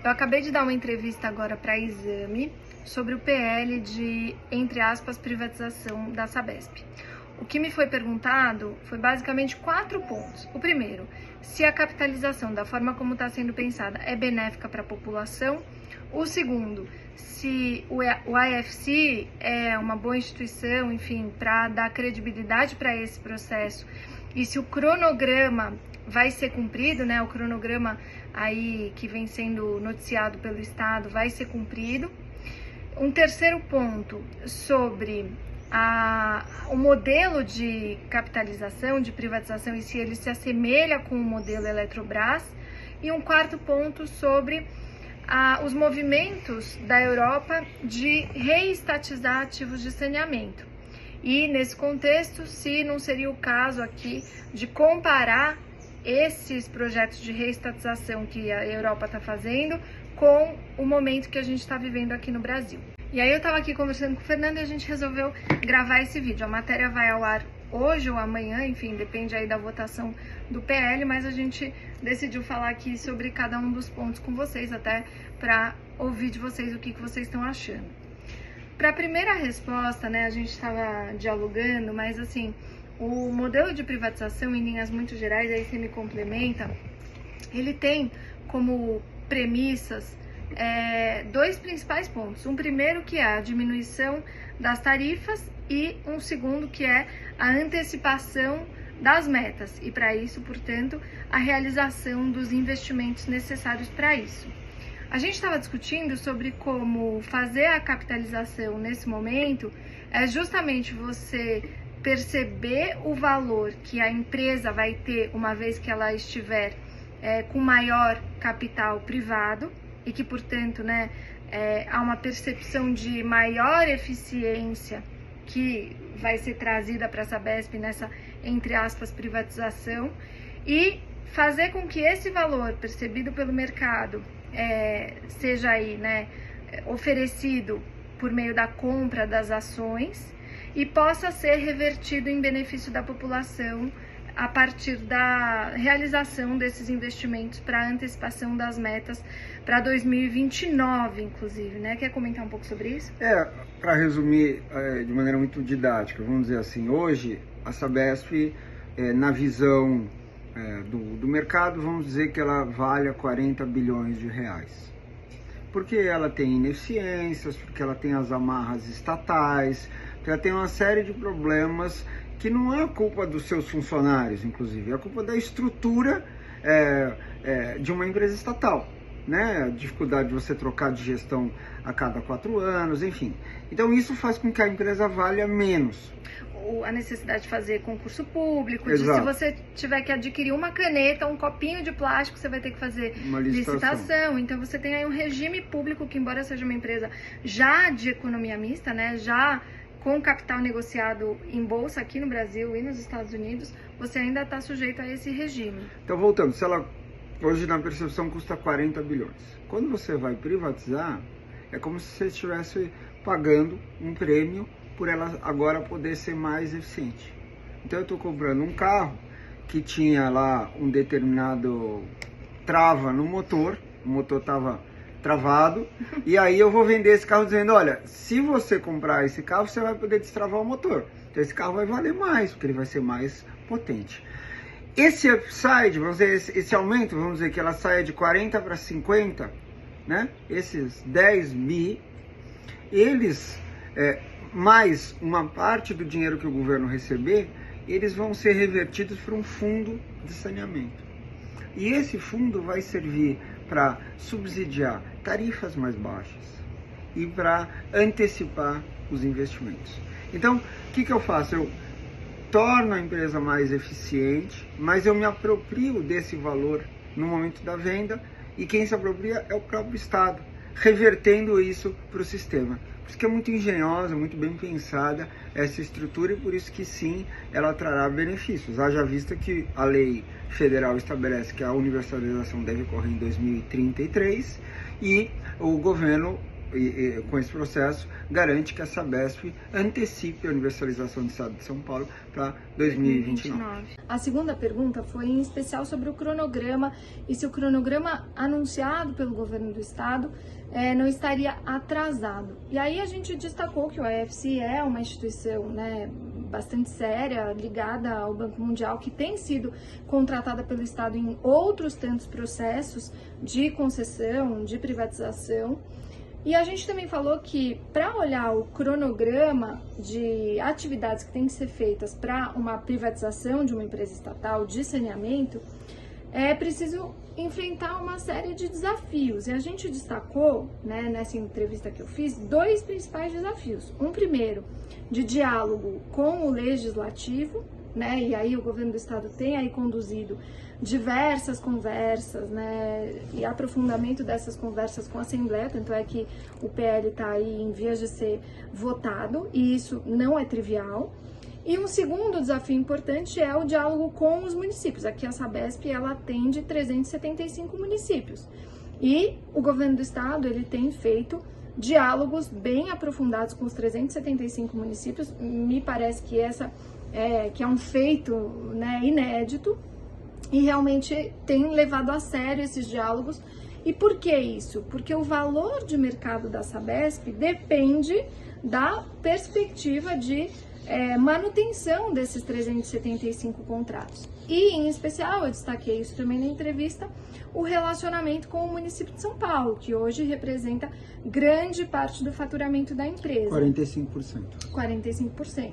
Eu acabei de dar uma entrevista agora para Exame sobre o PL de, entre aspas, privatização da Sabesp. O que me foi perguntado foi basicamente 4 pontos. O primeiro, se a capitalização, da forma como está sendo pensada, é benéfica para a população. O segundo, se o IFC é uma boa instituição, enfim, para dar credibilidade para esse processo, e se o cronograma vai ser cumprido, né? O cronograma aí que vem sendo noticiado pelo Estado vai ser cumprido. Um terceiro ponto sobre o modelo de capitalização, de privatização, e se ele se assemelha com o modelo Eletrobras. E um quarto ponto sobre os movimentos da Europa de reestatizar ativos de saneamento. E nesse contexto, se não seria o caso aqui de comparar esses projetos de reestatização que a Europa está fazendo com o momento que a gente está vivendo aqui no Brasil. E aí eu estava aqui conversando com o Fernando e a gente resolveu gravar esse vídeo. A matéria vai ao ar hoje ou amanhã, enfim, depende aí da votação do PL, mas a gente decidiu falar aqui sobre cada um dos pontos com vocês, até para ouvir de vocês o que vocês estão achando. Para a primeira resposta, né, a gente estava dialogando, mas assim, o modelo de privatização, em linhas muito gerais, aí você me complementa, ele tem como premissas 2 principais pontos. Um primeiro que é a diminuição das tarifas e um segundo que é a antecipação das metas e para isso, portanto, a realização dos investimentos necessários para isso. A gente estava discutindo sobre como fazer a capitalização nesse momento é justamente você perceber o valor que a empresa vai ter uma vez que ela estiver com maior capital privado e que, portanto, né, há uma percepção de maior eficiência que vai ser trazida para a Sabesp nessa, entre aspas, privatização, e fazer com que esse valor percebido pelo mercado seja aí, né, oferecido por meio da compra das ações e possa ser revertido em benefício da população a partir da realização desses investimentos para antecipação das metas para 2029, inclusive, né? Quer comentar um pouco sobre isso? Para resumir de maneira muito didática, vamos dizer assim, hoje a Sabesp, na visão do mercado, vamos dizer que ela vale 40 bilhões de reais. Porque ela tem ineficiências, porque ela tem as amarras estatais, porque ela tem uma série de problemas que não é a culpa dos seus funcionários, inclusive, é a culpa da estrutura de uma empresa estatal, né? A dificuldade de você trocar de gestão a cada 4 anos, enfim. Então isso faz com que a empresa valha menos. A necessidade de fazer concurso público, Exato. de se você tiver que adquirir uma caneta, um copinho de plástico, você vai ter que fazer uma licitação. Então você tem aí um regime público que, embora seja uma empresa já de economia mista, né, já com capital negociado em bolsa aqui no Brasil e nos Estados Unidos, você ainda está sujeito a esse regime. Então, voltando, se ela hoje na percepção custa 40 bilhões, quando você vai privatizar, é como se você estivesse pagando um prêmio por ela agora poder ser mais eficiente. Então eu estou comprando um carro que tinha lá um determinado trava no motor, o motor estava travado, e aí eu vou vender esse carro dizendo, olha, se você comprar esse carro, você vai poder destravar o motor. Então esse carro vai valer mais, porque ele vai ser mais potente. Esse upside, vamos dizer, esse aumento, vamos dizer que ela saia de 40 para 50, né? Esses 10 bi, eles, mais uma parte do dinheiro que o governo receber, eles vão ser revertidos para um fundo de saneamento. E esse fundo vai servir para subsidiar tarifas mais baixas e para antecipar os investimentos. Então, o que eu faço? Eu torno a empresa mais eficiente, mas eu me aproprio desse valor no momento da venda e quem se apropria é o próprio Estado, revertendo isso para o sistema. Por isso que é muito engenhosa, muito bem pensada essa estrutura e por isso que sim, ela trará benefícios. Haja vista que a lei federal estabelece que a universalização deve ocorrer em 2033 e o governo com esse processo, garante que a Sabesp antecipe a universalização do Estado de São Paulo para 2029. A segunda pergunta foi em especial sobre o cronograma e se o cronograma anunciado pelo governo do Estado não estaria atrasado. E aí a gente destacou que o AFC é uma instituição, né, bastante séria, ligada ao Banco Mundial, que tem sido contratada pelo Estado em outros tantos processos de concessão, de privatização. E a gente também falou que, para olhar o cronograma de atividades que têm que ser feitas para uma privatização de uma empresa estatal de saneamento, é preciso enfrentar uma série de desafios. E a gente destacou, né, nessa entrevista que eu fiz, 2 principais desafios. Um primeiro, de diálogo com o legislativo, né, e aí o governo do estado tem aí conduzido diversas conversas, né, e aprofundamento dessas conversas com a Assembleia, tanto é que o PL está aí em vias de ser votado, e isso não é trivial. E um segundo desafio importante é o diálogo com os municípios. Aqui a Sabesp, ela atende 375 municípios. E o governo do estado, ele tem feito diálogos bem aprofundados com os 375 municípios. Me parece que que é um feito, né, inédito, e realmente tem levado a sério esses diálogos. E por que isso? Porque o valor de mercado da Sabesp depende da perspectiva de manutenção desses 375 contratos. E, em especial, eu destaquei isso também na entrevista, o relacionamento com o município de São Paulo, que hoje representa grande parte do faturamento da empresa. 45%. 45%.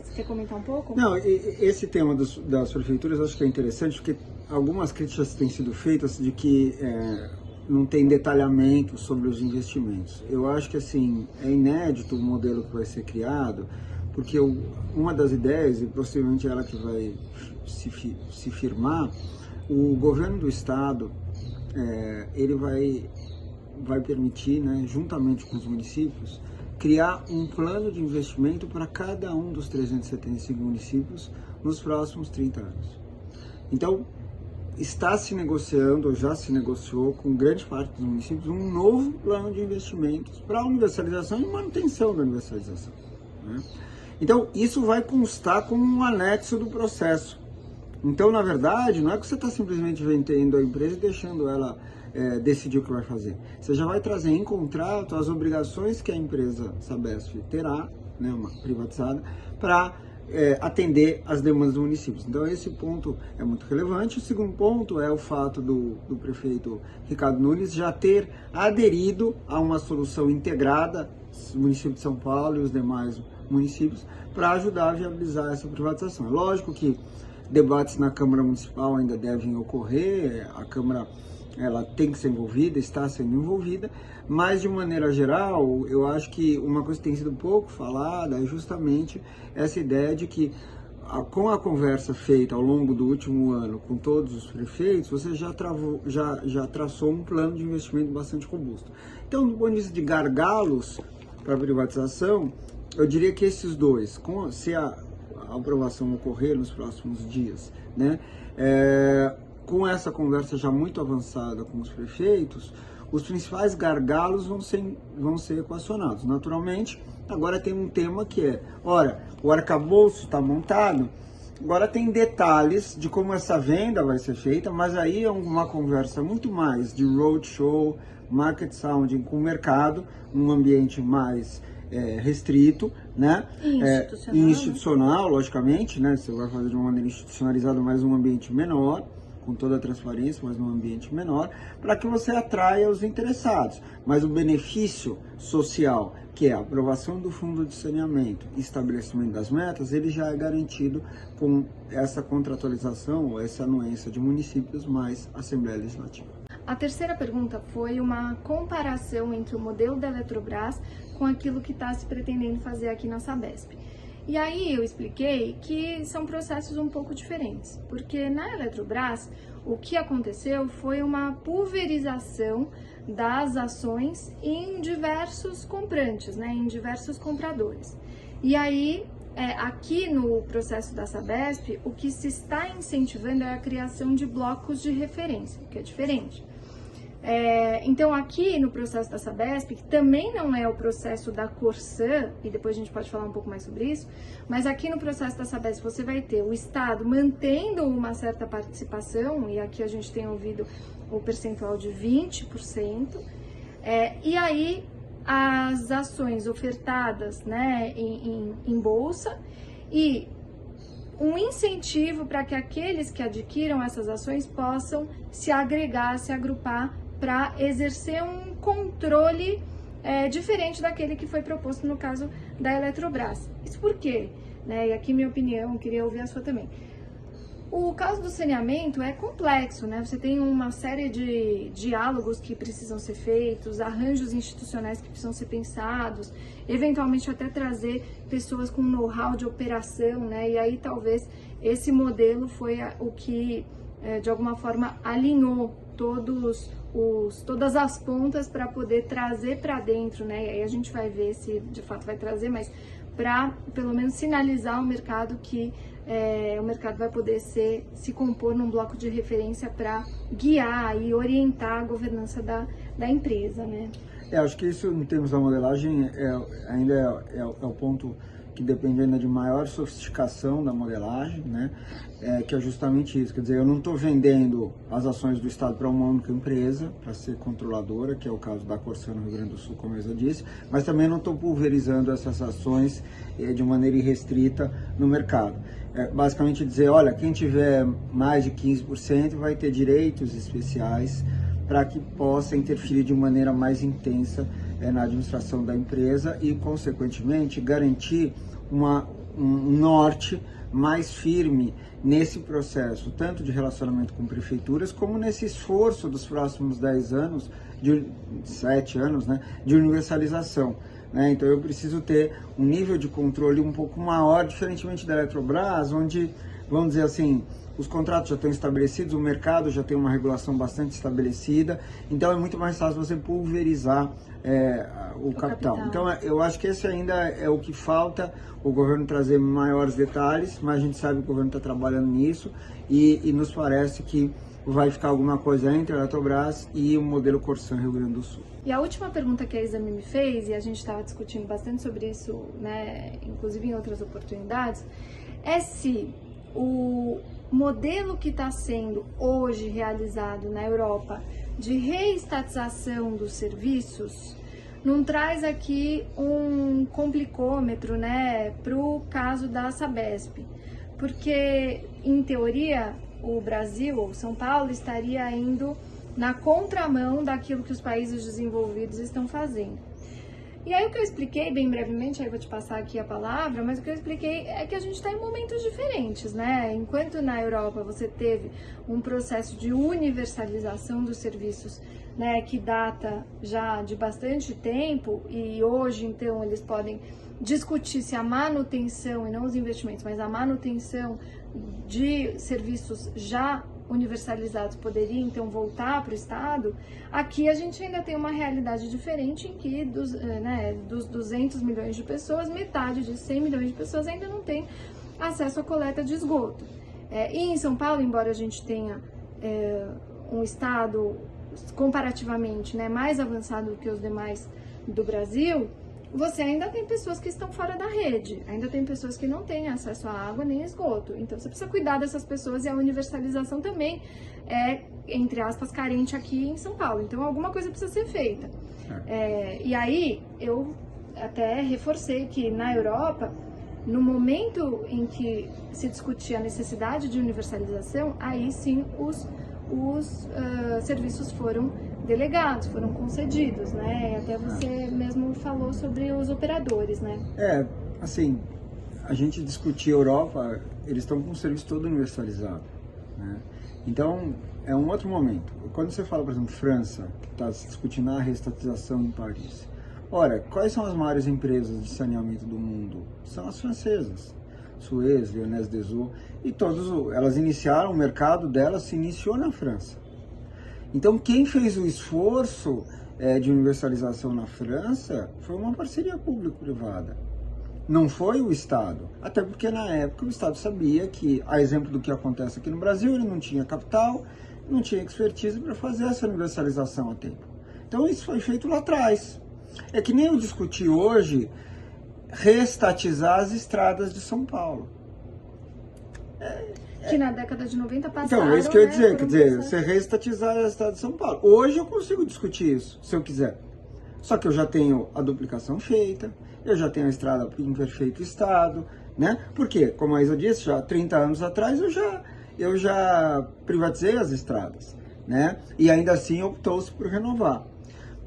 Você quer comentar um pouco? Não, esse tema das prefeituras eu acho que é interessante, porque algumas críticas têm sido feitas de que não tem detalhamento sobre os investimentos. Eu acho que assim, é inédito o modelo que vai ser criado, porque uma das ideias, e possivelmente ela que vai se firmar, o governo do estado, ele vai permitir, né, juntamente com os municípios, criar um plano de investimento para cada um dos 375 municípios nos próximos 30 anos. Então, está se negociando, ou já se negociou com grande parte dos municípios, um novo plano de investimentos para a universalização e manutenção da universalização, né? Então, isso vai constar como um anexo do processo. Então, na verdade, não é que você está simplesmente vendendo a empresa e deixando ela decidir o que vai fazer. Você já vai trazer em contrato as obrigações que a empresa Sabesp terá, né, uma privatizada, para atender as demandas dos municípios. Então, esse ponto é muito relevante. O segundo ponto é o fato do prefeito Ricardo Nunes já ter aderido a uma solução integrada, o município de São Paulo e os demais municípios, para ajudar a viabilizar essa privatização. É lógico que debates na Câmara Municipal ainda devem ocorrer, a Câmara ela tem que ser envolvida, está sendo envolvida, mas de maneira geral, eu acho que uma coisa que tem sido pouco falada é justamente essa ideia de que com a conversa feita ao longo do último ano com todos os prefeitos, você já traçou um plano de investimento bastante robusto. Então, do ponto de vista de gargalos para a privatização, eu diria que esses dois, se a aprovação ocorrer nos próximos dias, né, com essa conversa já muito avançada com os prefeitos, os principais gargalos vão ser equacionados. Naturalmente, agora tem um tema que é, o arcabouço está montado, agora tem detalhes de como essa venda vai ser feita, mas aí é uma conversa muito mais de roadshow, market sounding com o mercado, num ambiente mais restrito, né? Institucional, logicamente, né? Você vai fazer de uma maneira institucionalizada, mas num ambiente menor, com toda a transparência, mas num ambiente menor, para que você atraia os interessados. Mas o benefício social, que é a aprovação do fundo de saneamento e estabelecimento das metas, ele já é garantido com essa contratualização ou essa anuência de municípios mais Assembleia Legislativa. A terceira pergunta foi uma comparação entre o modelo da Eletrobras com aquilo que está se pretendendo fazer aqui na Sabesp. E aí eu expliquei que são processos um pouco diferentes, porque na Eletrobras o que aconteceu foi uma pulverização das ações em diversos comprantes, né, em diversos compradores. E aí, aqui no processo da Sabesp, o que se está incentivando é a criação de blocos de referência, que é diferente. Então aqui no processo da Sabesp, que também não é o processo da Corsan, e depois a gente pode falar um pouco mais sobre isso, mas aqui no processo da Sabesp você vai ter o Estado mantendo uma certa participação, e aqui a gente tem ouvido o percentual de 20%, e aí as ações ofertadas, né, em bolsa, e um incentivo para que aqueles que adquiram essas ações possam se agregar, se agrupar para exercer um controle diferente daquele que foi proposto no caso da Eletrobras. Isso por quê? E aqui minha opinião, queria ouvir a sua também. O caso do saneamento é complexo, né? Você tem uma série de diálogos que precisam ser feitos, arranjos institucionais que precisam ser pensados, eventualmente até trazer pessoas com know-how de operação, né? E aí talvez esse modelo foi o que, de alguma forma, alinhou todas as pontas para poder trazer para dentro, né? E aí a gente vai ver se de fato vai trazer, mas para pelo menos sinalizar ao mercado que o mercado vai poder se compor num bloco de referência para guiar e orientar a governança da empresa, né? Acho que isso, em termos da modelagem, ainda é o ponto que depende ainda de maior sofisticação da modelagem, né? Que é justamente isso, quer dizer, eu não estou vendendo as ações do Estado para uma única empresa, para ser controladora, que é o caso da Corsan no Rio Grande do Sul, como eu já disse, mas também não estou pulverizando essas ações de maneira irrestrita no mercado. Basicamente dizer, olha, quem tiver mais de 15% vai ter direitos especiais para que possa interferir de maneira mais intensa na administração da empresa e, consequentemente, garantir um norte mais firme nesse processo, tanto de relacionamento com prefeituras, como nesse esforço dos próximos 10 anos, 7 anos, né, de universalização. Então eu preciso ter um nível de controle um pouco maior, diferentemente da Eletrobras, onde, vamos dizer assim, os contratos já estão estabelecidos, o mercado já tem uma regulação bastante estabelecida, então é muito mais fácil você pulverizar o capital. Então eu acho que esse ainda é o que falta, o governo trazer maiores detalhes, mas a gente sabe que o governo está trabalhando nisso e nos parece que vai ficar alguma coisa entre a Eletrobras e o modelo Corsan Rio Grande do Sul. E a última pergunta que a Exame me fez, e a gente estava discutindo bastante sobre isso, né, inclusive em outras oportunidades, é se o modelo que está sendo hoje realizado na Europa de reestatização dos serviços não traz aqui um complicômetro, né, para o caso da Sabesp, porque em teoria o Brasil, ou São Paulo, estaria indo na contramão daquilo que os países desenvolvidos estão fazendo. E aí o que eu expliquei, bem brevemente, aí eu vou te passar aqui a palavra, mas o que eu expliquei é que a gente está em momentos diferentes, né? Enquanto na Europa você teve um processo de universalização dos serviços, né, que data já de bastante tempo, e hoje então eles podem discutir se a manutenção, e não os investimentos, mas a manutenção de serviços já universalizados poderia então voltar para o Estado. Aqui a gente ainda tem uma realidade diferente em que dos 200 milhões de pessoas, metade de 100 milhões de pessoas ainda não tem acesso à coleta de esgoto. E em São Paulo, embora a gente tenha um Estado comparativamente, né, mais avançado do que os demais do Brasil, você ainda tem pessoas que estão fora da rede, ainda tem pessoas que não têm acesso à água nem esgoto. Então você precisa cuidar dessas pessoas, e a universalização também é, entre aspas, carente aqui em São Paulo. Então alguma coisa precisa ser feita. E aí eu até reforcei que na Europa, no momento em que se discutia a necessidade de universalização, aí sim os serviços foram delegados, foram concedidos, né? Até você mesmo falou sobre os operadores, né? Assim, a gente discutir a Europa, eles estão com o serviço todo universalizado, né? Então, é um outro momento. Quando você fala, por exemplo, França, que está discutindo a reestatização em Paris. Ora, quais são as maiores empresas de saneamento do mundo? São as francesas. Suez, Lyonnaise des Eaux, e elas iniciaram, o mercado delas se iniciou na França. Então, quem fez o esforço de universalização na França foi uma parceria público-privada. Não foi o Estado. Até porque, na época, o Estado sabia que, a exemplo do que acontece aqui no Brasil, ele não tinha capital, não tinha expertise para fazer essa universalização a tempo. Então isso foi feito lá atrás. É que nem eu discuti hoje reestatizar as estradas de São Paulo. Que na década de 90 passaram... Então, é isso que eu ia dizer, né, quer dizer, você reestatizar a estrada de São Paulo. Hoje eu consigo discutir isso, se eu quiser. Só que eu já tenho a duplicação feita, eu já tenho a estrada em perfeito estado, né? Porque, como a Isa disse, já há 30 anos atrás eu já privatizei as estradas, né? E ainda assim optou-se por renovar.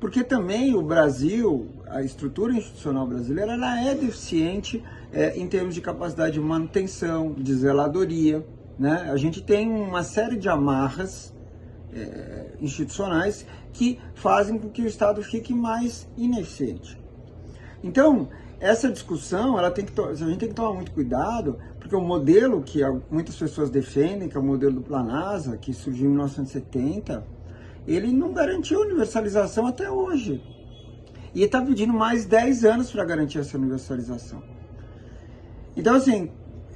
Porque também o Brasil, a estrutura institucional brasileira, ela é deficiente em termos de capacidade de manutenção, de zeladoria, né? A gente tem uma série de amarras institucionais que fazem com que o Estado fique mais ineficiente. Então, essa discussão, a gente tem que tomar muito cuidado, porque o modelo que muitas pessoas defendem, que é o modelo do Planasa, que surgiu em 1970, ele não garantiu universalização até hoje. E está pedindo mais 10 anos para garantir essa universalização. Então, assim,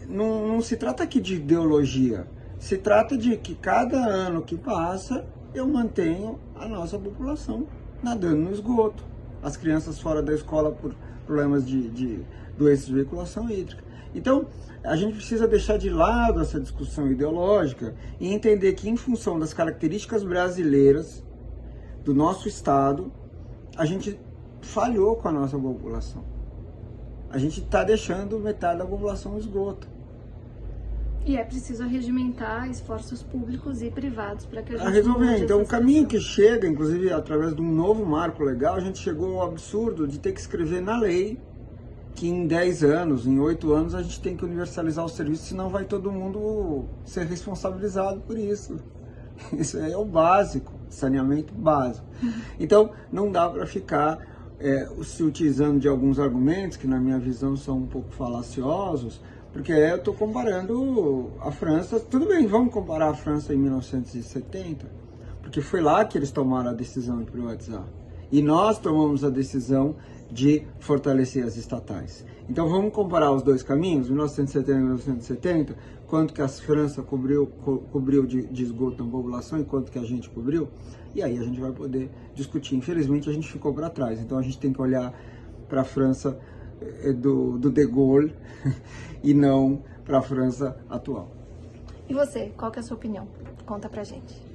não se trata aqui de ideologia. Se trata de que cada ano que passa, eu mantenho a nossa população nadando no esgoto. As crianças fora da escola por problemas de doenças de veiculação hídrica. Então, a gente precisa deixar de lado essa discussão ideológica e entender que, em função das características brasileiras do nosso Estado, a gente falhou com a nossa população. A gente está deixando metade da população no esgoto. E é preciso regimentar esforços públicos e privados para que a gente resolver. Então, o caminho que chega, inclusive através de um novo marco legal, a gente chegou ao absurdo de ter que escrever na lei que em 10 anos, em 8 anos, a gente tem que universalizar o serviço, senão vai todo mundo ser responsabilizado por isso. Isso aí é o básico, saneamento básico. Então, não dá para ficar se utilizando de alguns argumentos que, na minha visão, são um pouco falaciosos, porque eu estou comparando a França. Tudo bem, vamos comparar a França em 1970, porque foi lá que eles tomaram a decisão de privatizar. E nós tomamos a decisão de fortalecer as estatais. Então vamos comparar os dois caminhos, 1970 e 1970, quanto que a França cobriu de esgoto na população e quanto que a gente cobriu, e aí a gente vai poder discutir. Infelizmente a gente ficou para trás, então a gente tem que olhar para a França do de Gaulle e não para a França atual. E você, qual que é a sua opinião? Conta pra gente.